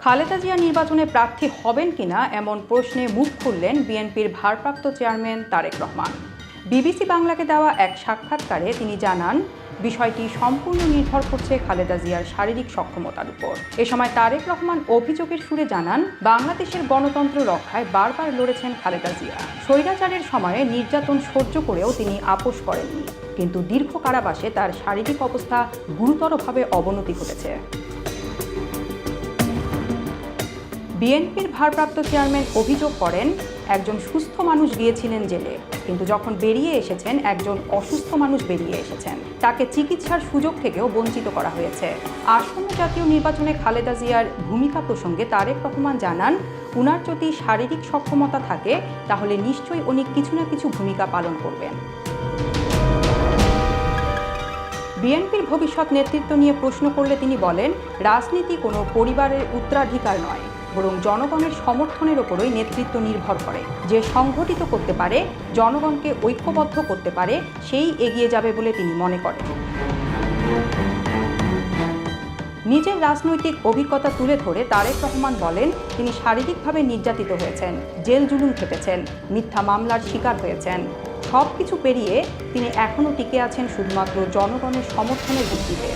খালেদা জিয়া নির্বাচনে প্রার্থী হবেন কিনা এমন প্রশ্নে মুখ খুললেন বিএনপির ভারপ্রাপ্ত চেয়ারম্যান তারেক রহমান। বিবিসি বাংলাকে দেওয়া এক সাক্ষাৎকারে তিনি জানান, বিষয়টি সম্পূর্ণ নির্ভর করছে খালেদা জিয়ার শারীরিক সক্ষমতার উপর। এ সময় তারেক রহমান অভিযোগের সুরে জানান, বাংলাদেশের গণতন্ত্র রক্ষায় বারবার লড়েছেন খালেদা জিয়া। স্বৈরাচারের সময়ে নির্যাতন সহ্য করেও তিনি আপোস করেননি, কিন্তু দীর্ঘ কারাবাসে তার শারীরিক অবস্থা গুরুতরভাবে অবনতি ঘটেছে। বিএনপির ভারপ্রাপ্ত চেয়ারম্যান অভিযোগ করেন, একজন সুস্থ মানুষ গিয়েছিলেন জেলে, কিন্তু যখন বেরিয়ে এসেছেন একজন অসুস্থ মানুষ বেরিয়ে এসেছেন। তাকে চিকিৎসার সুযোগ থেকেও বঞ্চিত করা হয়েছে। আসন্ন জাতীয় নির্বাচনে খালেদা জিয়ার ভূমিকা প্রসঙ্গে তারেক রহমান জানান, উনার যদি শারীরিক সক্ষমতা থাকে তাহলে নিশ্চয়ই উনি কিছু না কিছু ভূমিকা পালন করবেন। বিএনপির ভবিষ্যৎ নেতৃত্ব নিয়ে প্রশ্ন করলে তিনি বলেন, রাজনীতি কোনো পরিবারের উত্তরাধিকার নয়, বরং জনগণের সমর্থনের ওপরই নেতৃত্ব নির্ভর করে। যে সংগঠিত করতে পারে, জনগণকে ঐক্যবদ্ধ করতে পারে, সেই এগিয়ে যাবে বলে তিনি মনে করেন। নিজের রাজনৈতিক অভিজ্ঞতা তুলে ধরে তারেক রহমান বলেন, তিনি শারীরিকভাবে নির্যাতিত হয়েছেন, জেল জুলুম খেটেছেন, মিথ্যা মামলার শিকার হয়েছেন। সব কিছু পেরিয়ে তিনি এখনও টিকে আছেন শুধুমাত্র জনগণের সমর্থনের ভিত্তিতে।